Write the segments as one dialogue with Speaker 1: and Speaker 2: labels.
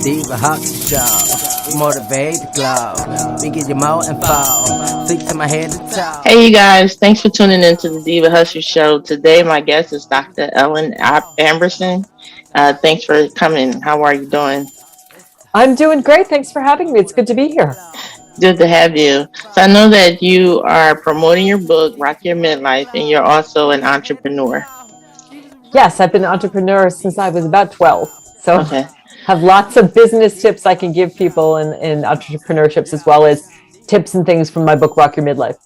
Speaker 1: Diva Hustle Show. Motivate the glow. We get you more info. Flick to my head to toe.
Speaker 2: Hey, you guys. Thanks for tuning in to the Diva Hustle Show. Today, my guest is Dr. Ellen Amberson. Thanks for coming. How are you doing?
Speaker 3: I'm doing great. Thanks for having me. It's good to be here.
Speaker 2: Good to have you. So, I know that you are promoting your book, Rock Your Midlife, and you're also an entrepreneur.
Speaker 3: Yes, I've been an entrepreneur since I was about 12. So
Speaker 2: Okay.
Speaker 3: have lots of business tips I can give people in entrepreneurships, as well as tips and things from my book, Rock Your Midlife.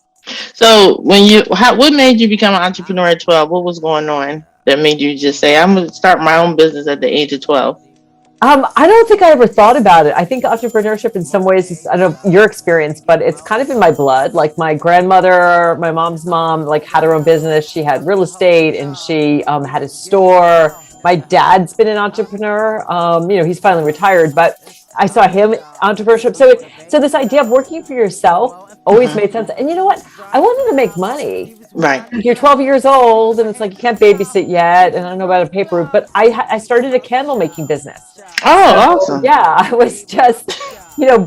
Speaker 2: So, what made you become an entrepreneur at 12? What was going on that made you just say, I'm going to start my own business at the age of 12?
Speaker 3: I don't think I ever thought about it. I think entrepreneurship in some ways is, I don't know your experience, but it's kind of in my blood. Like my grandmother, my mom's mom, like had her own business. She had real estate and she had a store. My dad's been an entrepreneur. He's finally retired, but I saw him entrepreneurship. So this idea of working for yourself always made sense. And you know what? I wanted to make money.
Speaker 2: Right.
Speaker 3: You're 12 years old and it's like you can't babysit yet, and I don't know about a paper route, but I started a candle making business.
Speaker 2: Oh, awesome.
Speaker 3: Yeah, I was just,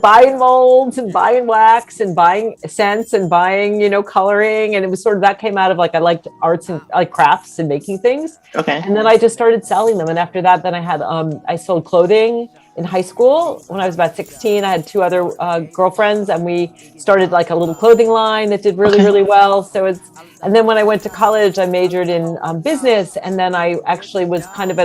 Speaker 3: buying molds and buying wax and buying scents and buying, coloring. And it was sort of that came out of like, I liked arts and like crafts and making things.
Speaker 2: Okay.
Speaker 3: And then I just started selling them. And after that, then I sold clothing in high school. When I was about 16, I had two other girlfriends and we started like a little clothing line that did really, really well. And then when I went to college, I majored in business. And then I actually was kind of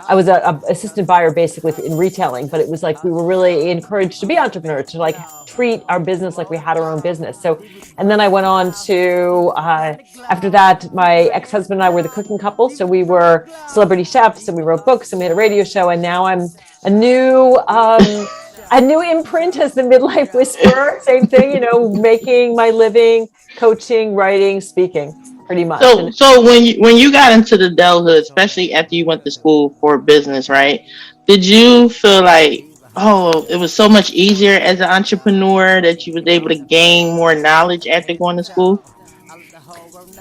Speaker 3: I was a assistant buyer basically in retailing, but it was like we were really encouraged to be entrepreneurs, to like treat our business like we had our own business. So, and then I went on to, after that, my ex-husband and I were the cooking couple. So we were celebrity chefs and we wrote books and we had a radio show. And now I'm a new imprint as the Midlife Whisper, same thing, making my living, coaching, writing, speaking. Pretty much.
Speaker 2: So when you got into the adulthood, especially after you went to school for business, right? Did you feel like, oh, it was so much easier as an entrepreneur that you was able to gain more knowledge after going to school?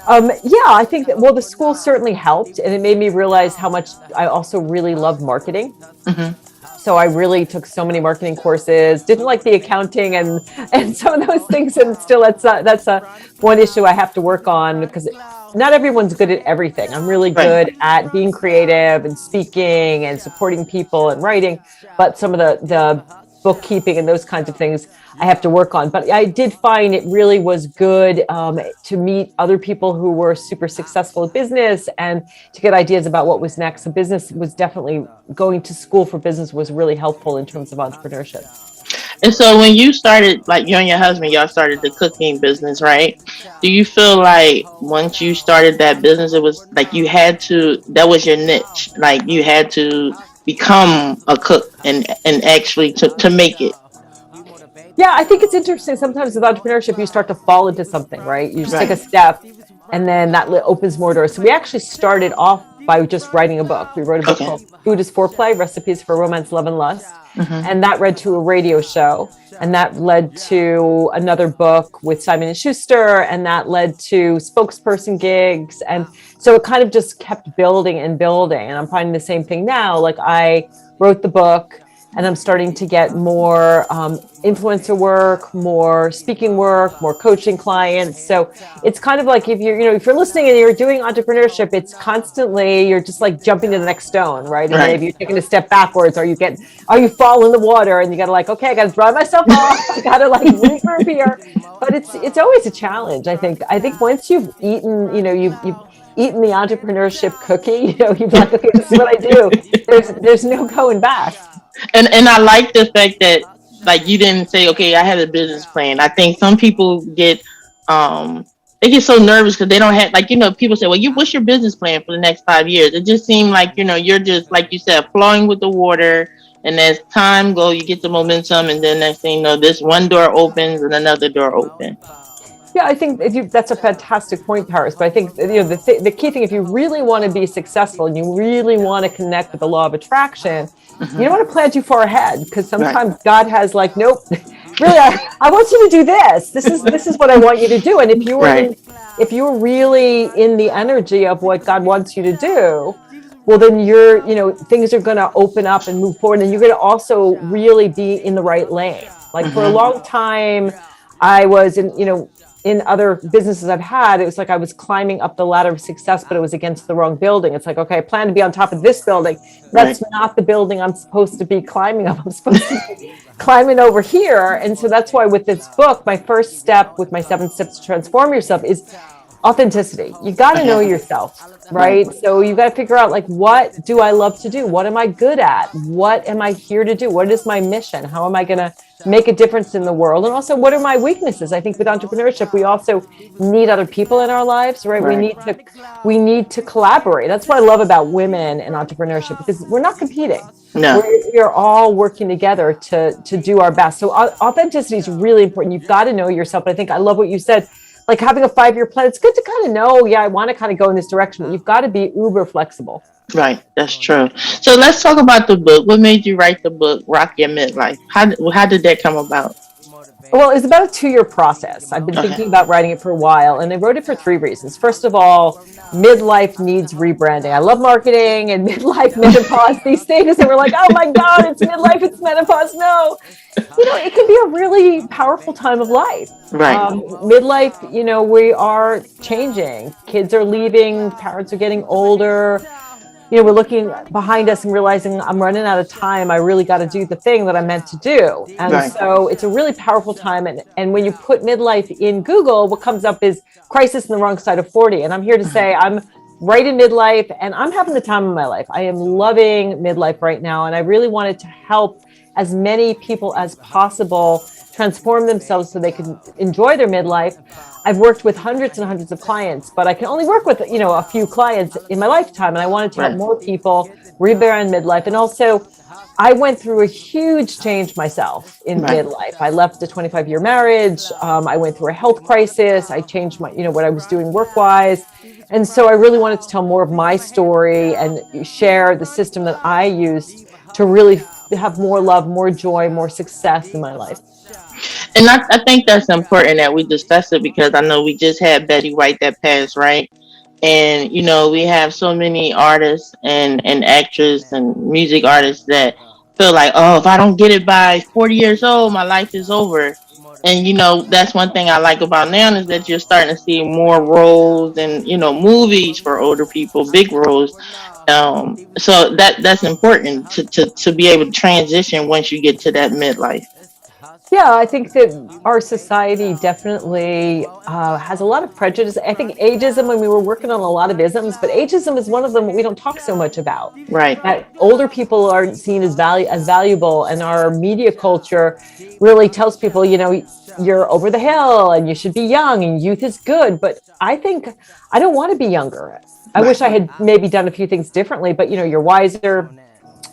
Speaker 3: Yeah, I think that, well, the school certainly helped, and it made me realize how much I also really love marketing. Mm-hmm. So I really took so many marketing courses, didn't like the accounting and some of those things. And still that's one issue I have to work on, because not everyone's good at everything. I'm really good at being creative and speaking and supporting people and writing, but some of the bookkeeping and those kinds of things I have to work on. But I did find it really was good to meet other people who were super successful in business and to get ideas about what was next. So business was definitely, going to school for business was really helpful in terms of entrepreneurship.
Speaker 2: And so when you started, like you and your husband, y'all started the cooking business, right? Do you feel like once you started that business, it was like that was your niche, like you had to become a cook and actually to make it?
Speaker 3: Yeah, I think it's interesting. Sometimes with entrepreneurship, you start to fall into something, right? You just take a step and then that opens more doors. So we actually started off by just writing a book. We wrote a book called Food is Foreplay, Recipes for Romance, Love, and Lust. Mm-hmm. And that led to a radio show. And that led to another book with Simon & Schuster. And that led to spokesperson gigs. And so it kind of just kept building and building. And I'm finding the same thing now. Like I wrote the book, and I'm starting to get more influencer work, more speaking work, more coaching clients. So it's kind of like if you're listening and you're doing entrepreneurship, it's constantly, you're just like jumping to the next stone, right? And maybe you're taking a step backwards, or you fall in the water and you gotta like, okay, I gotta dry myself off. I gotta like regroup here. But it's always a challenge. I think once you've eaten, you've eaten the entrepreneurship cookie, you're like, okay, this is what I do. There's no going back.
Speaker 2: And I like the fact that like you didn't say, okay, I had a business plan. I think some people get so nervous because they don't have, like, people say, well, what's your business plan for the next 5 years? It just seemed like, you're just, like you said, flowing with the water. And as time goes, you get the momentum, and then next thing you know, this one door opens and another door opens.
Speaker 3: Yeah, I think that's a fantastic point, Paris. But I think the key thing, if you really want to be successful and you really want to connect with the law of attraction, you don't want to plan too far ahead, because sometimes God has like, nope, really, I want you to do this. This is what I want you to do. And if you're really in the energy of what God wants you to do, well, then things are going to open up and move forward. And you're going to also really be in the right lane. Like for a long time, I was in other businesses I've had, it was like I was climbing up the ladder of success, but it was against the wrong building. It's like, okay, I plan to be on top of this building. That's not the building I'm supposed to be climbing up. I'm supposed to be climbing over here. And so that's why with this book, my first step with my 7 steps to transform yourself is authenticity. You got to know yourself, right? So you got to figure out, like, what do I love to do? What am I good at? What am I here to do? What is my mission? How am I going to make a difference in the world? And also, what are my weaknesses? I think with entrepreneurship, we also need other people in our lives, right? We need to collaborate. That's what I love about women in entrepreneurship, because we're not competing. No, we're all working together to do our best. So authenticity is really important. You've got to know yourself. But I think I love what you said. Like having a 5-year plan, it's good to kind of know, I want to kind of go in this direction, but you've got to be uber flexible.
Speaker 2: Right, that's true. So let's talk about the book. What made you write the book, Rock Your Midlife? How did that come about?
Speaker 3: Well, it's about a 2-year process. I've been thinking about writing it for a while, and I wrote it for 3 reasons. First of all, midlife needs rebranding. I love marketing and midlife, menopause, these things, and we're like, oh my God, it's midlife, it's menopause. No, it can be a really powerful time of life.
Speaker 2: Right.
Speaker 3: Midlife, we are changing. Kids are leaving, parents are getting older. We're looking behind us and realizing I'm running out of time. I really got to do the thing that I'm meant to do. And so it's a really powerful time. And when you put midlife in Google, what comes up is crisis on the wrong side of 40. And I'm here to say I'm right in midlife and I'm having the time of my life. I am loving midlife right now. And I really wanted to help as many people as possible transform themselves so they can enjoy their midlife. I've worked with hundreds and hundreds of clients, but I can only work with, a few clients in my lifetime. And I wanted to help more people rebrand midlife. And also, I went through a huge change myself in midlife. I left a 25-year marriage. I went through a health crisis. I changed my, what I was doing work-wise. And so I really wanted to tell more of my story and share the system that I used to really have more love, more joy, more success in my life.
Speaker 2: And I think that's important that we discuss it, because I know we just had Betty White that passed, right? And, we have so many artists and actors and music artists that feel like, oh, if I don't get it by 40 years old, my life is over. And, that's one thing I like about now is that you're starting to see more roles and, movies for older people, big roles. So that's important to be able to transition once you get to that midlife.
Speaker 3: Yeah, I think that our society definitely has a lot of prejudice. I think ageism, when we were working on a lot of isms, but ageism is one of them we don't talk so much about.
Speaker 2: Right.
Speaker 3: That older people aren't seen as valuable, and our media culture really tells people, you're over the hill and you should be young and youth is good. But I think I don't want to be younger. I wish I had maybe done a few things differently, but you're wiser,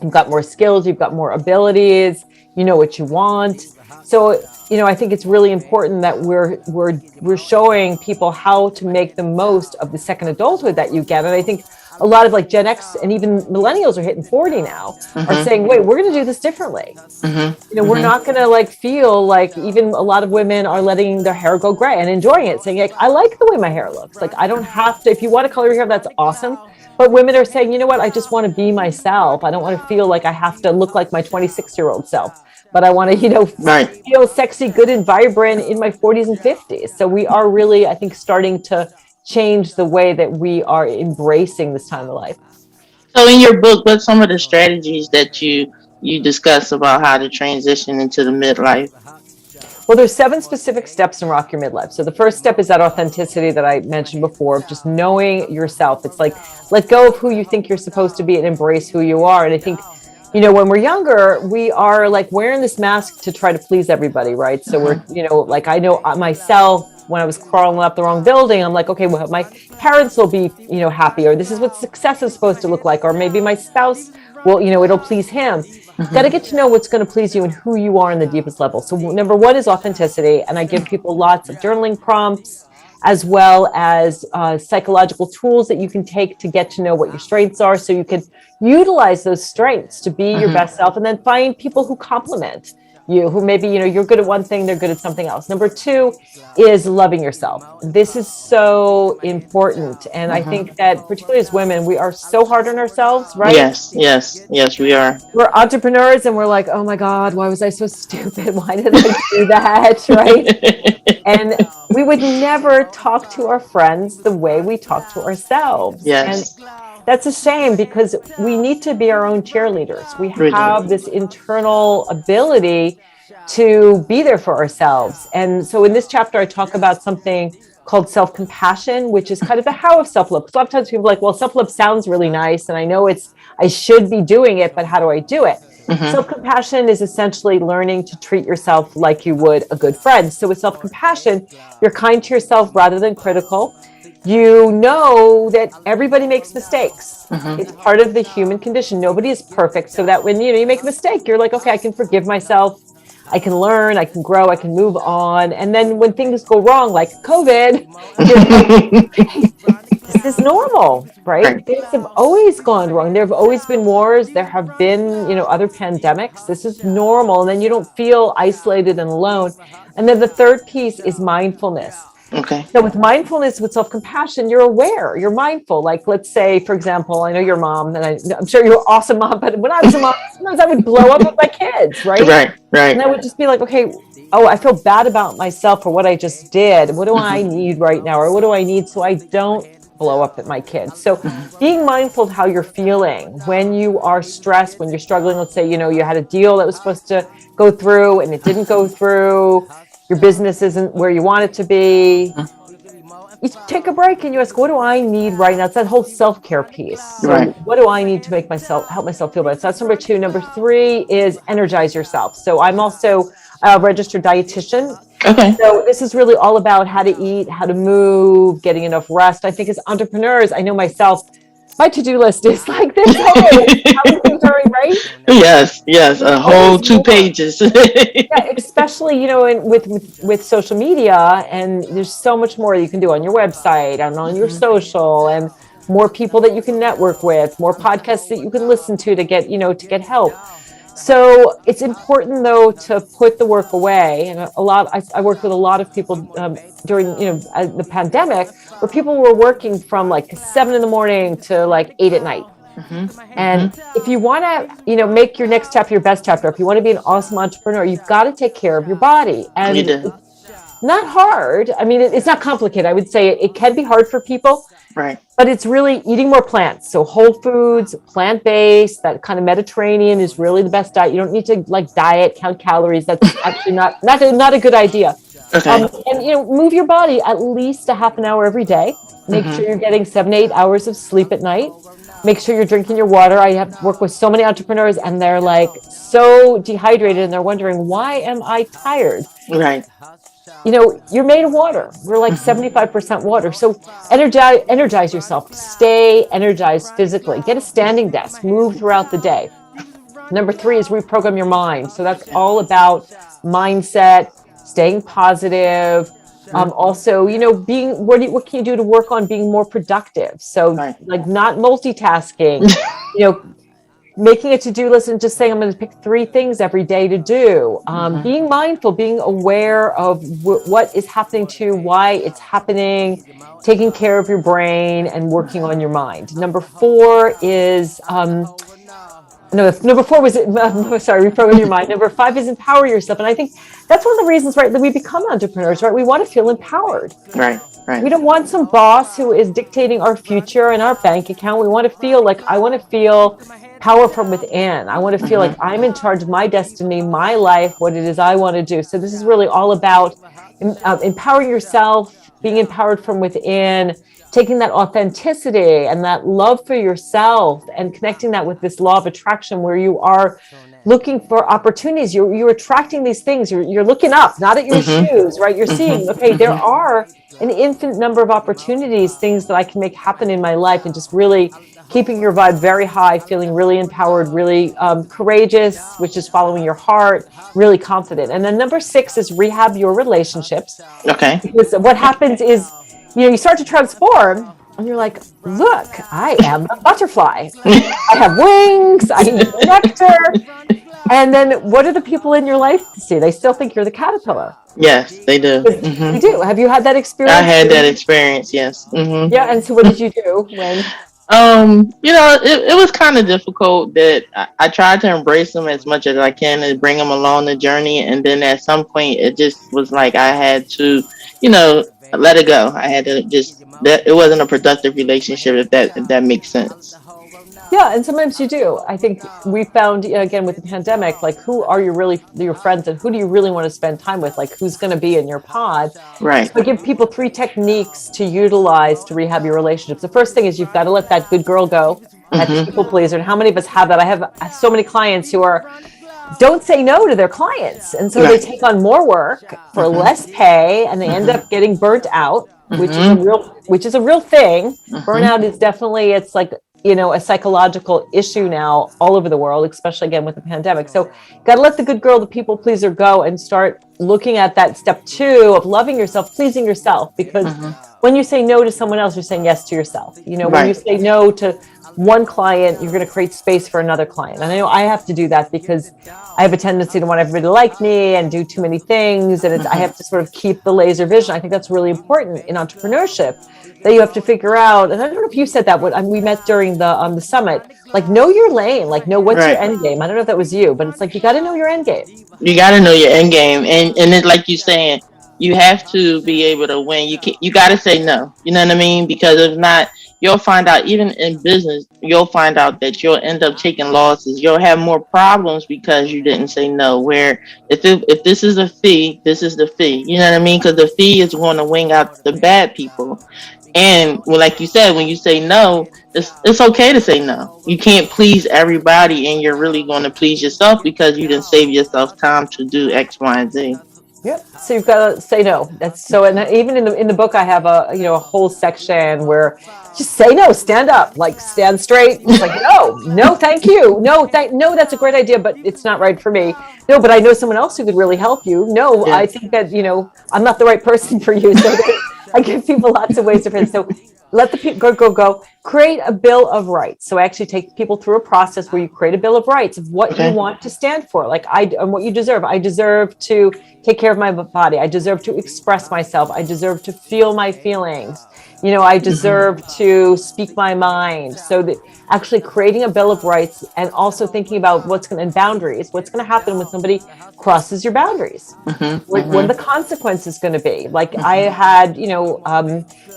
Speaker 3: you've got more skills, you've got more abilities, you know what you want. So, I think it's really important that we're showing people how to make the most of the second adulthood that you get. And I think a lot of like Gen X and even millennials are hitting 40 now are saying, wait, we're going to do this differently. We're not going to feel like, even a lot of women are letting their hair go gray and enjoying it, saying, like, I like the way my hair looks. Like, I don't have to, if you want to color your hair, that's awesome. But women are saying, you know what, I just want to be myself. I don't want to feel like I have to look like my 26-year-old self. But I want to, feel sexy, good, and vibrant in my 40s and 50s. So we are really, I think, starting to change the way that we are embracing this time of life.
Speaker 2: So in your book, what's some of the strategies that you discuss about how to transition into the midlife?
Speaker 3: Well, there's 7 specific steps in Rock Your Midlife. So the first step is that authenticity that I mentioned before, of just knowing yourself. It's like, let go of who you think you're supposed to be and embrace who you are. And I think, when we're younger, we are like wearing this mask to try to please everybody, right? So we're, like I know myself, when I was crawling up the wrong building, I'm like, okay, well, my parents will be, happy, or this is what success is supposed to look like, or maybe my spouse will, it'll please him. Got to get to know what's going to please you and who you are in the deepest level. So number 1 is authenticity. And I give people lots of journaling prompts, as well as psychological tools that you can take to get to know what your strengths are, so you can utilize those strengths to be your best self, and then find people who complement you who maybe, you're good at one thing, they're good at something else. Number 2 is loving yourself. This is so important. And I think that particularly as women, we are so hard on ourselves, right?
Speaker 2: Yes, we are.
Speaker 3: We're entrepreneurs and we're like, oh my God, why was I so stupid? Why did I do that? Right. And we would never talk to our friends the way we talk to ourselves.
Speaker 2: Yes.
Speaker 3: And that's a shame because we need to be our own cheerleaders. We have this internal ability to be there for ourselves. And so in this chapter, I talk about something called self-compassion, which is kind of the how of self-love. Because a lot of times people are like, well, self-love sounds really nice. And I know I should be doing it, but how do I do it? Self-compassion is essentially learning to treat yourself like you would a good friend. So with self-compassion, you're kind to yourself rather than critical. You know that everybody makes mistakes. It's part of the human condition. Nobody is perfect. So that when you make a mistake, you're like, okay, I can forgive myself. I can learn, I can grow, I can move on. And then when things go wrong, like COVID, you're like, this is normal, right? Things have always gone wrong. There have always been wars. There have been, other pandemics. This is normal. And then you don't feel isolated and alone. And then the third piece is mindfulness.
Speaker 2: Okay.
Speaker 3: So with mindfulness, with self-compassion, you're aware, you're mindful. Like, let's say, for example, I know your mom, and I'm sure you're an awesome mom, but when I was a mom, sometimes I would blow up with my kids, right?
Speaker 2: Right.
Speaker 3: And I would just be like, okay, I feel bad about myself for what I just did. What do I need right now? Or what do I need so I don't blow up at my kids? So being mindful of how you're feeling when you are stressed, when you're struggling, let's say, you had a deal that was supposed to go through and it didn't go through. Your business isn't where you want it to be. You take a break and you ask, what do I need right now? It's that whole self-care piece. So what do I need to help myself feel better? So that's number 2. Number 3 is energize yourself. So I'm also a registered dietitian. Okay. So this is really all about how to eat, how to move, getting enough rest. I think as entrepreneurs, I know myself, my to-do list is like this. Right?
Speaker 2: Yes. A whole 2 pages.
Speaker 3: Yeah, especially, with social media, and there's so much more you can do on your website and on your social, and more people that you can network with, more podcasts that you can listen to get, to get help. So it's important though to put the work away. And I worked with a lot of people during the pandemic, where people were working from like 7 a.m. to like 8 p.m. And if you want to, make your next chapter your best chapter, if you want to be an awesome entrepreneur, you've got to take care of your body. And it's not hard. I mean, it's not complicated. I would say it can be hard for people.
Speaker 2: Right.
Speaker 3: But it's really eating more plants. So whole foods, plant-based, that kind of Mediterranean is really the best diet. You don't need to diet, count calories. That's actually not a good idea.
Speaker 2: Okay.
Speaker 3: And move your body at least a half an hour every day. Make sure you're getting 7 to 8 hours of sleep at night. Make sure you're drinking your water. I have worked with so many entrepreneurs and they're like so dehydrated and they're wondering, why am I tired?
Speaker 2: Right.
Speaker 3: You're made of water. We're like 75% water. So energize yourself. Stay energized physically. Get a standing desk. Move throughout the day. Number 3 is reprogram your mind. So that's all about mindset, staying positive. Also, being, what can you do to work on being more productive? So like not multitasking, making a to-do list and just saying, I'm going to pick 3 things every day to do. Being mindful, being aware of what is happening why it's happening, taking care of your brain and working on your mind. Number 4 is, number 4 was, reprogram your mind. Number 5 is empower yourself. And I think that's one of the reasons, right, that we become entrepreneurs, right? We want to feel empowered.
Speaker 2: Right.
Speaker 3: We don't want some boss who is dictating our future and our bank account. We want to feel like, I want to feel power from within. I want to feel like I'm in charge of my destiny, my life, what it is I want to do. So this is really all about empowering yourself, being empowered from within, taking that authenticity and that love for yourself and connecting that with this law of attraction where you are looking for opportunities. You're attracting these things. You're looking up, not at your shoes, right? You're seeing, okay, there are an infinite number of opportunities, things that I can make happen in my life, and just really keeping your vibe very high, feeling really empowered, really courageous, which is following your heart, really confident. And then number 6 is rehab your relationships.
Speaker 2: Okay.
Speaker 3: Because what happens is, you start to transform and you're like, look, I am a butterfly. I have wings, I eat nectar. And then what do the people in your life see? They still think you're the caterpillar.
Speaker 2: Yes, they do.
Speaker 3: They do. Have you had that experience?
Speaker 2: I had that experience. Yes.
Speaker 3: Yeah. And so what did you do when?
Speaker 2: It was kind of difficult that I tried to embrace them as much as I can and bring them along the journey. And then at some point, it just was like I had to, let it go. I had to just that it wasn't a productive relationship. If that makes sense.
Speaker 3: Yeah, and sometimes you do. I think we found again with the pandemic, like who are you really your friends, and who do you really want to spend time with? Like who's going to be in your pod?
Speaker 2: Right.
Speaker 3: So I give people 3 techniques to utilize to rehab your relationships. The first thing is you've got to let that good girl go, that people pleaser. And how many of us have that? I have so many clients who don't say no to their clients, and so they take on more work for less pay, and they end up getting burnt out, which is a real thing. Burnout is definitely, it's like a psychological issue now all over the world, especially again with the pandemic. So got to let the good girl, the people pleaser go and start looking at that step 2 of loving yourself, pleasing yourself, because when you say no to someone else, you're saying yes to yourself. When you say no to one client, you're going to create space for another client. And I know I have to do that because I have a tendency to want everybody to like me and do too many things. And I have to sort of keep the laser vision. I think that's really important in entrepreneurship, that you have to figure out. And I don't know if you said that when we met during the summit, like know your lane, like know what's your end game. I don't know if that was you, but it's like, you got to know your end game.
Speaker 2: You got to know your end game. And it's like you saying, you have to be able to win. You got to say no. You know what I mean? Because if not, you'll find out, even in business, you'll find out that you'll end up taking losses. You'll have more problems because you didn't say no. Where if this is a fee, this is the fee. You know what I mean? Because the fee is going to wing out the bad people. And well, like you said, when you say no, it's okay to say no. You can't please everybody, and you're really going to please yourself because you didn't save yourself time to do X, Y, and Z.
Speaker 3: Yep. So you've got to say no. That's so. And even in the book, I have a whole section where just say no, stand up, like stand straight. It's like no, thank you, no, that's a great idea, but it's not right for me. No, but I know someone else who could really help you. No, yeah. I think that I'm not the right person for you. So I give people lots of ways to fit. So let the people go. Create a bill of rights. So I actually take people through a process where you create a bill of rights of what you want to stand for, like and what you deserve. I deserve to take care of my body. I deserve to express myself. I deserve to feel my feelings. I deserve to speak my mind. So that actually creating a bill of rights, and also thinking about what's going to happen when somebody crosses your boundaries. What are the consequences going to be? Like I had,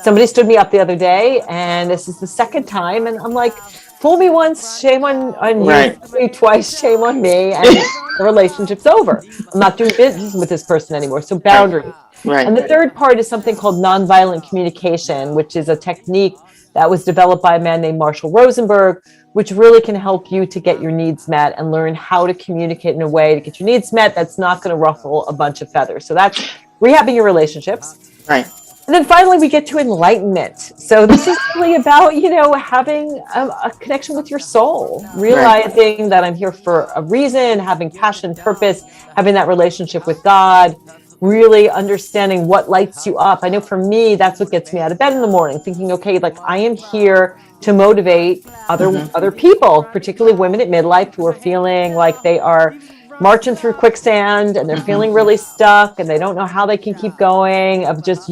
Speaker 3: somebody stood me up the other day, and this is the second time, and I'm like, fool me once, shame on you. Fool me twice, shame on me, and the relationship's over. I'm not doing business with this person anymore. So boundaries. Right. And the third part is something called nonviolent communication, which is a technique that was developed by a man named Marshall Rosenberg, which really can help you to get your needs met and learn how to communicate in a way to get your needs met that's not going to ruffle a bunch of feathers. So that's rehabbing your relationships.
Speaker 2: Right.
Speaker 3: And then finally, we get to enlightenment. So this is really about, having a connection with your soul, realizing that I'm here for a reason, having passion, purpose, having that relationship with God, really understanding what lights you up. I know for me, that's what gets me out of bed in the morning, thinking, okay, like I am here to motivate other people, particularly women at midlife who are feeling like they are marching through quicksand and they're feeling really stuck and they don't know how they can keep going, of just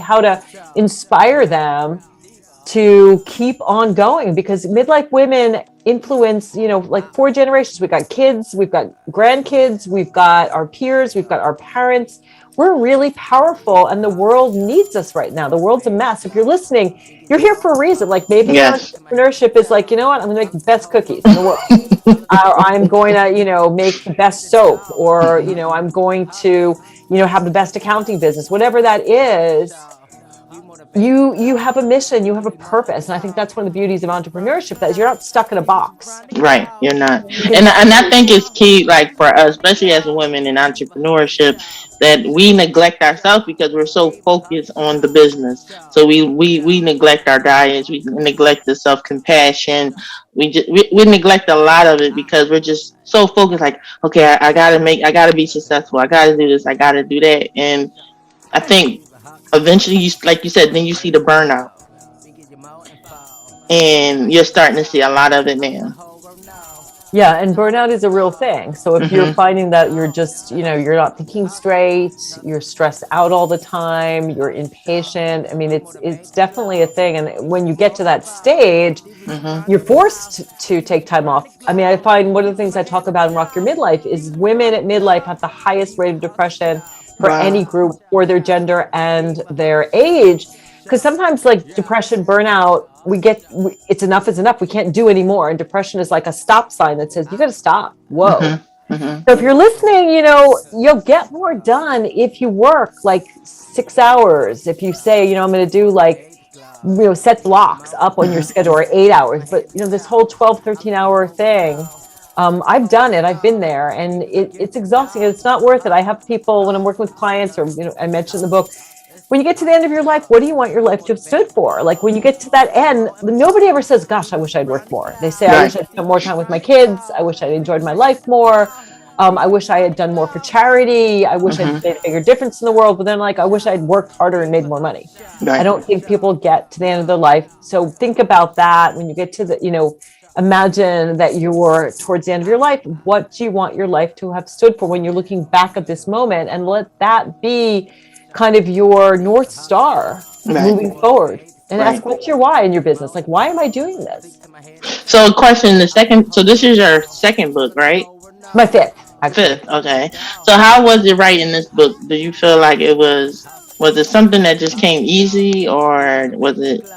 Speaker 3: how to inspire them to keep on going, because midlife women influence, like 4 generations. We've got kids, we've got grandkids, we've got our peers, we've got our parents. We're really powerful, and the world needs us right now. The world's a mess. If you're listening, you're here for a reason. Like maybe entrepreneurship is like, I'm going to make the best cookies in the world. I'm going to, make the best soap, or, I'm going to, have the best accounting business, whatever that is. You have a mission, you have a purpose. And I think that's one of the beauties of entrepreneurship, that you're not stuck in a box.
Speaker 2: Right. You're not. And I think it's key, like for us, especially as women in entrepreneurship, that we neglect ourselves because we're so focused on the business. So we neglect our diets, we neglect the self-compassion, we neglect a lot of it because we're just so focused, like, okay, I gotta be successful, I gotta do this, I gotta do that. And I think eventually, like you said, then you see the burnout, and you're starting to see a lot of it now.
Speaker 3: Yeah, and burnout is a real thing. So if you're finding that you're just, you're not thinking straight, you're stressed out all the time, you're impatient. I mean, it's definitely a thing. And when you get to that stage, you're forced to take time off. I mean, I find one of the things I talk about in Rock Your Midlife is women at midlife have the highest rate of depression for any group for their gender and their age. Because sometimes like depression, burnout, it's enough is enough. We can't do anymore. And depression is like a stop sign that says, you got to stop. Whoa. So if you're listening, you'll get more done if you work like 6 hours. If you say, I'm going to do like, set blocks up on your schedule, or 8 hours. But, this whole 12, 13-hour thing, I've done it. I've been there, and it's exhausting. It's not worth it. I have people when I'm working with clients, or, I mentioned in the book, when you get to the end of your life, what do you want your life to have stood for? Like when you get to that end, nobody ever says, gosh, I wish I'd worked more. They say, I wish I'd spent more time with my kids. I wish I'd enjoyed my life more. I wish I had done more for charity. I wish I'd made a bigger difference in the world. But then I wish I'd worked harder and made more money. I don't think people get to the end of their life. So think about that when you get to the, imagine that you're towards the end of your life. What do you want your life to have stood for when you're looking back at this moment? And let that be kind of your North Star moving forward, and ask what's your why in your business? Like, why am I doing this?
Speaker 2: So a question, so this is your second book, right?
Speaker 3: My fifth.
Speaker 2: Fifth, okay. So how was it writing this book? Do you feel like was it something that just came easy, or was it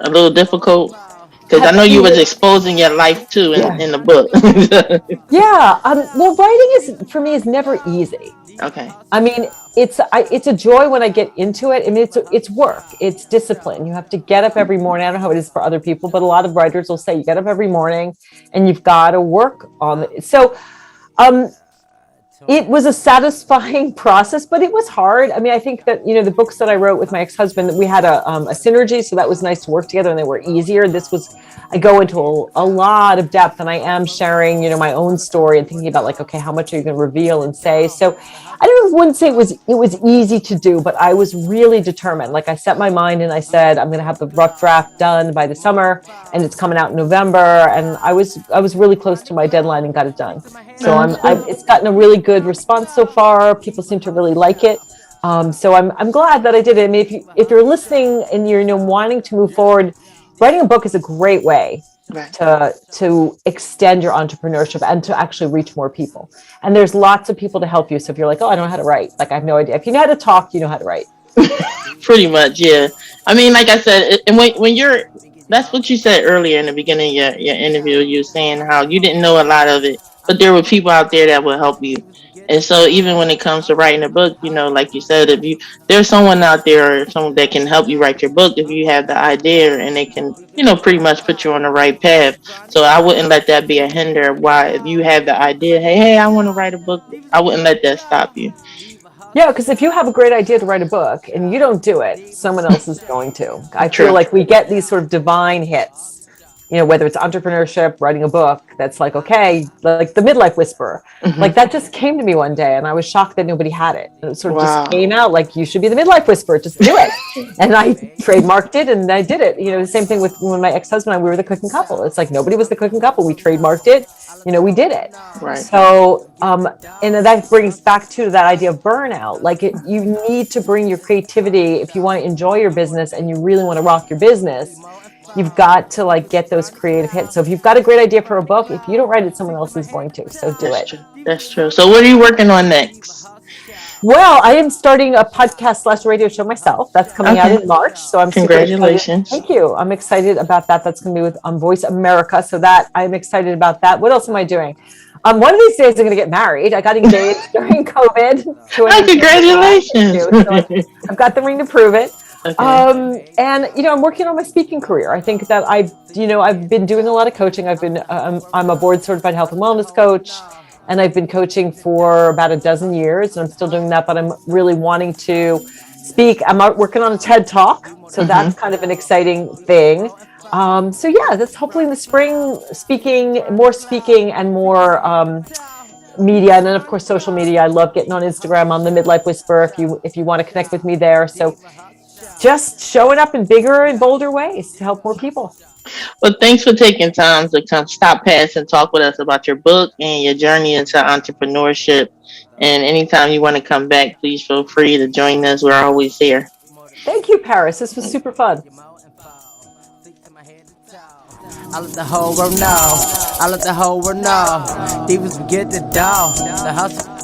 Speaker 2: a little difficult? Because I know you was exposing your life too in the book.
Speaker 3: Well, writing for me is never easy.
Speaker 2: Okay.
Speaker 3: I mean, it's a joy when I get into it. I mean, it's work. It's discipline. You have to get up every morning. I don't know how it is for other people, but a lot of writers will say you get up every morning and you've got to work on it. So, it was a satisfying process, but it was hard. I mean, I think that, the books that I wrote with my ex-husband, we had a synergy. So that was nice to work together, and they were easier. I go into a lot of depth, and I am sharing, my own story and thinking about like, okay, how much are you going to reveal and say? So I wouldn't say it was easy to do, but I was really determined. Like I set my mind and I said, I'm going to have the rough draft done by the summer, and it's coming out in November. And I was really close to my deadline and got it done. So it's gotten a really good response so far. People seem to really like it. So I'm glad that I did it. I mean, if you're listening and you're wanting to move forward, writing a book is a great way to extend your entrepreneurship and to actually reach more people. And there's lots of people to help you. So if you're like, oh, I don't know how to write, like I have no idea. If you know how to talk, you know how to write.
Speaker 2: Pretty much, yeah. I mean, like I said, and that's what you said earlier in the beginning of your interview. You were saying how you didn't know a lot of it, but there were people out there that will help you. And so even when it comes to writing a book, like you said, there's someone out there or someone that can help you write your book if you have the idea, and they can, pretty much put you on the right path. So I wouldn't let that be a hinder. Why, if you have the idea, hey, I want to write a book, I wouldn't let that stop you.
Speaker 3: Yeah, because if you have a great idea to write a book and you don't do it, someone else is going to. I feel like we get these sort of divine hits. Whether it's entrepreneurship, writing a book, that's like, okay, like the Midlife Whisper. Like that just came to me one day, and I was shocked that nobody had it. And it sort of just came out like, you should be the Midlife Whisper, just do it. And I trademarked it and I did it. The same thing with when my ex-husband and I, we were the cooking couple. It's like nobody was the cooking couple. We trademarked it. We did it.
Speaker 2: Right.
Speaker 3: So, and that brings back to that idea of burnout. Like you need to bring your creativity if you want to enjoy your business and you really want to rock your business. You've got to get those creative hits. So if you've got a great idea for a book, if you don't write it, someone else is going to. So do it.
Speaker 2: That's true. So what are you working on next?
Speaker 3: Well, I am starting a podcast/radio show myself. That's coming out in March. So I'm
Speaker 2: congratulations.
Speaker 3: Thank you. I'm excited about that. That's going to be with Voice America. So that I'm excited about that. What else am I doing? One of these days I'm going to get married. I got engaged during COVID.
Speaker 2: Congratulations.
Speaker 3: So I've got the ring to prove it. Okay. And I'm working on my speaking career. I think that I've been doing a lot of coaching. I'm a board certified health and wellness coach, and I've been coaching for about a dozen years, and I'm still doing that, but I'm really wanting to speak. I'm working on a TED Talk. So that's kind of an exciting thing. So yeah, that's hopefully in the spring, speaking and more, media. And then of course, social media. I love getting on Instagram on the Midlife Whisper if you want to connect with me there. So just showing up in bigger and bolder ways to help more people.
Speaker 2: Well, thanks for taking time to come stop past and talk with us about your book and your journey into entrepreneurship. And anytime you want to come back, please feel free to join us. We're always here.
Speaker 3: Thank you, Paris. This was super fun.
Speaker 1: I let the whole world know. I let the whole world know. Divas, we get the dough. The hustle.